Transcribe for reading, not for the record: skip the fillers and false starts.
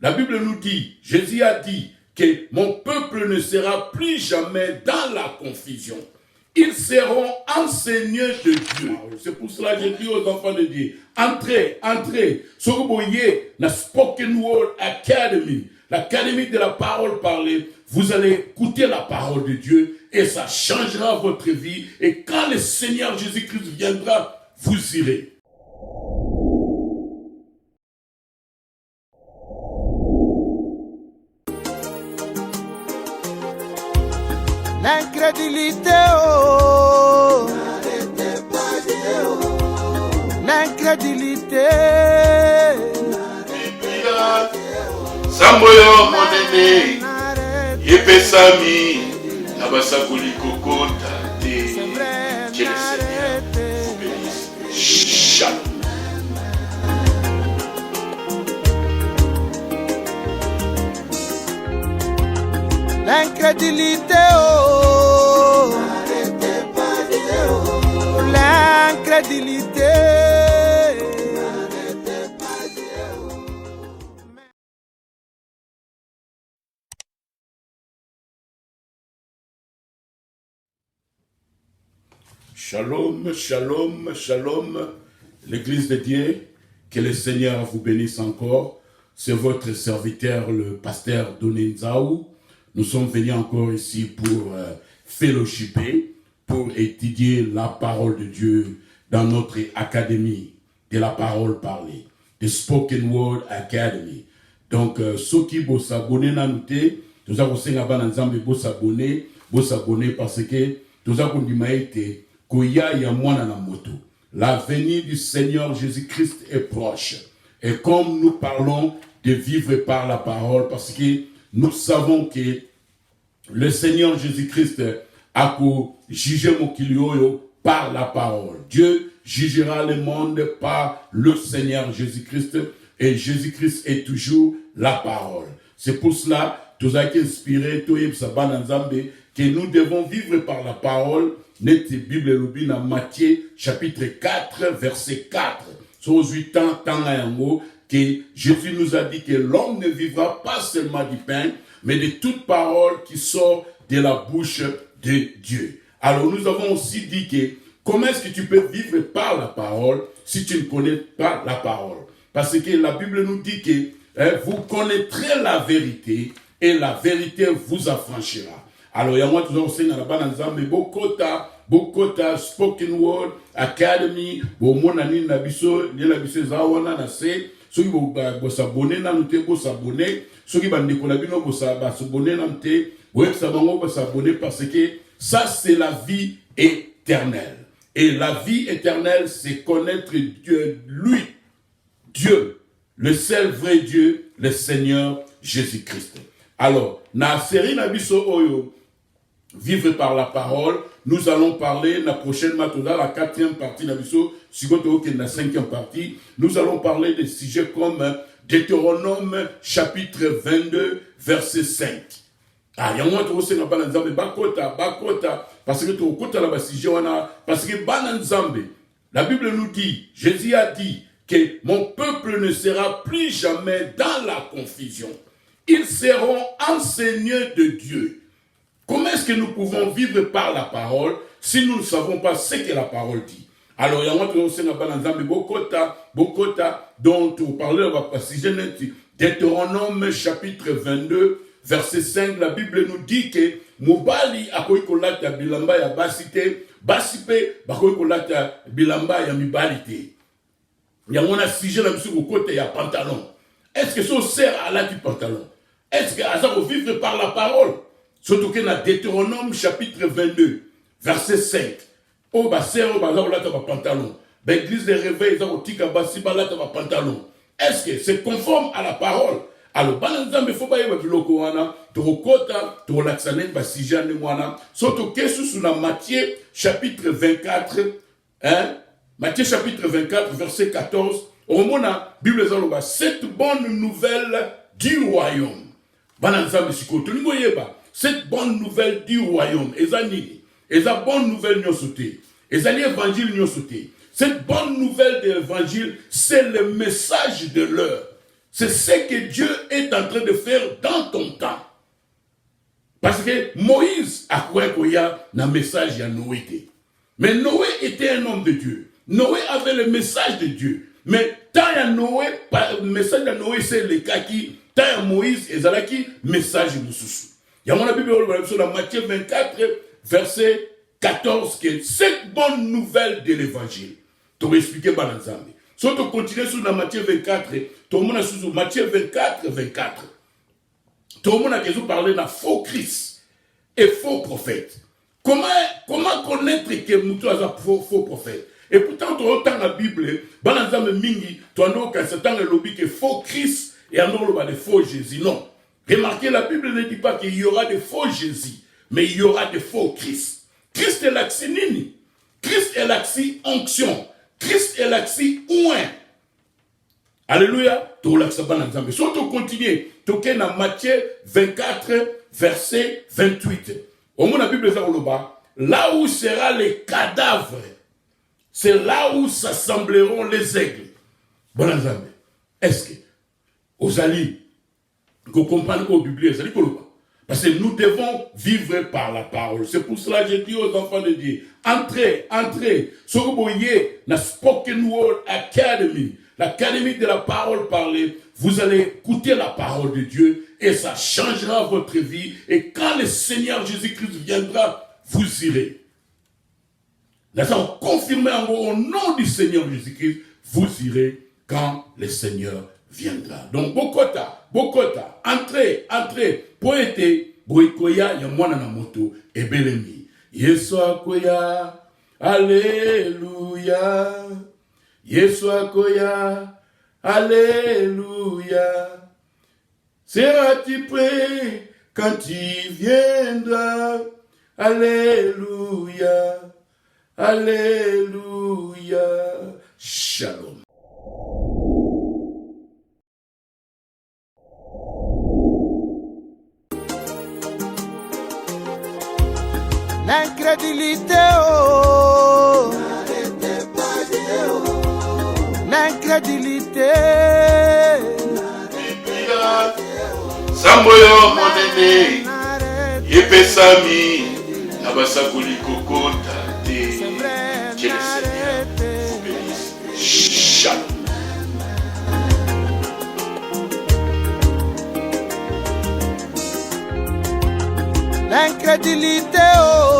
La Bible nous dit, Jésus a dit que mon peuple ne sera plus jamais dans la confusion. Ils seront enseignés de Dieu. C'est pour cela que je dis aux enfants de Dieu, entrez, entrez. Sogoboye, la Spoken Word Academy, l'académie de la parole parlée. Vous allez écouter la parole de Dieu et ça changera votre vie. Et quand le Seigneur Jésus-Christ viendra, vous irez. L'incrédulité, oh, l'incrédulité. Samboyo monene, yepesami, nabasakuli kokota te. Que le Seigneur vous bénisse. Shalom. L'incrédulité, oh, l'incrédulité. Shalom, shalom, shalom, l'Église de Dieu, que le Seigneur vous bénisse encore. C'est votre serviteur, le pasteur Donenzaou. Nous sommes venus encore ici pour fellowshiper, pour étudier la parole de Dieu dans notre académie de la parole parlée, the Spoken Word Academy. Donc, ceux qui vont s'abonner à nous, nous avons s'abonner parce que nous avons dit la venue du Seigneur Jésus-Christ est proche. Et comme nous parlons de vivre par la parole, parce que nous savons que le Seigneur Jésus-Christ a jugé Mokilioyo par la parole. Dieu jugera le monde par le Seigneur Jésus-Christ. Et Jésus-Christ est toujours la parole. C'est pour cela, nous avons été inspirés, que nous devons vivre par la parole. Notre Bible est dans Matthieu chapitre 4, verset 4. Sur 8 ans, que Jésus nous a dit que l'homme ne vivra pas seulement du pain, mais de toute parole qui sort de la bouche de Dieu. Alors nous avons aussi dit que comment est-ce que tu peux vivre par la parole si tu ne connais pas la parole? Parce que la Bible nous dit que vous connaîtrez la vérité et la vérité vous affranchira. Alors il y a moi toujours aussi dans la bande mais Bokota Spoken Word Academy, Bomonani Nabiso, Nilabiso Zawana Nase, ceux qui vont s'abonner, nous s'abonner, ceux qui vont s'abonner, nous s'abonner parce que ça c'est la vie éternelle. Et la vie éternelle c'est connaître Dieu, lui, Dieu, le seul vrai Dieu, le Seigneur Jésus-Christ. Alors, na série Nabiso Oyo, vivre par la parole, nous allons parler, la prochaine matoda, la 4e partie, la 5e partie, nous allons parler des sujets comme Deutéronome, chapitre 22, verset 5. Ah, il y a moi, tu sais, bakota, parce que tu as la sujet, parce que Bananzambe, la Bible nous dit, Jésus a dit que mon peuple ne sera plus jamais dans la confusion. Ils seront enseignés de Dieu. Comment est-ce que nous pouvons vivre par la parole si nous ne savons pas ce que la parole dit? Alors, il y a un aussi Bokota, dont on parlait, on va passer, Deutéronome chapitre 22, verset 5, la Bible nous dit que Mobali akoikolata bilamba ya basite, basipe bakoikolata bilamba ya mibalite. Il y a un sujet là-dessus au côté, il y a pantalon. Est-ce que ça sert à la du pantalon? Est-ce que ça va vivre par la parole? Surtout que dans Deutéronome chapitre 22, verset 5. Oh, bah, c'est un pantalon. L'église de réveil, ça va pantalon. Est-ce que c'est conforme à la parole? Alors, il ne faut pas y avoir de l'okoana, de l'okota, de l'axanen, basijane, wana. Surtout que sous la Matthieu chapitre 24, hein? Matthieu chapitre 24, verset 14. Au moment où Bible dit cette bonne nouvelle du royaume. Cette bonne nouvelle du royaume. Et la bonne nouvelle nous sauté. Et l'évangile nous sauté. Cette bonne nouvelle de l'évangile, c'est le message de l'heure. C'est ce que Dieu est en train de faire dans ton temps. Parce que Moïse a quoi qu'il y a dans le message de Noé. Mais Noé était un homme de Dieu. Noé avait le message de Dieu. Mais tant il y a Noé, le message de Noé, c'est le cas qui, tant il y a Moïse, et Zalaki, message de Moussoussou. Il y a mon Bible dans Matthieu 24, verset 14, qui est cette bonne nouvelle de l'évangile. Tu vas expliquer par l'ensemble. Si tu continues sur Matthieu 24, tout le monde a sur Matthieu 24, 24. Tout le monde a question parler d'un faux Christ et faux prophète. Comment connaître que Moutou a un faux prophète? Et pourtant, tu as la Bible, dans l'ensemble mingi, tu as un lobby que faux Christ et un autre de faux Jésus. Non. Remarquez, la Bible ne dit pas qu'il y aura de faux Jésus, mais il y aura de faux Christ. Christ est l'axi nini. Christ est l'axi onction. Christ est l'axi ouin. Alléluia. Tu l'axi ban ensemble. Si tu continues, tu es dans Matthieu 24, verset 28. Au moins, la Bible est là où sera les cadavres, c'est là où s'assembleront les aigles. Bon ensemble. Est-ce que, aux alliés, vous comprenez qu'au Bible, c'est parce que nous devons vivre par la parole. C'est pour cela que je dis aux enfants de Dieu, entrez. Sur vous voyez, la Spoken Word Academy, l'académie de la parole parlée, vous allez écouter la parole de Dieu et ça changera votre vie. Et quand le Seigneur Jésus-Christ viendra, vous irez. Nous allons confirmer au nom du Seigneur Jésus-Christ, vous irez quand le Seigneur viendra. Donc, Bokota, entrez, poété, Boikoya, Yamwana na moto, et Belemi. Yeswa koya, Alléluia. Yeswa koya, Alléluia. Seras-tu prêt quand tu viendras? Alléluia. Alléluia. Shalom. L'incrédulité, oh, l'incrédulité. Samboyo monene, yepesami, nabasakoli kokota te. Que le Seigneur vous bénisse. Shalom. L'incrédulité, oh.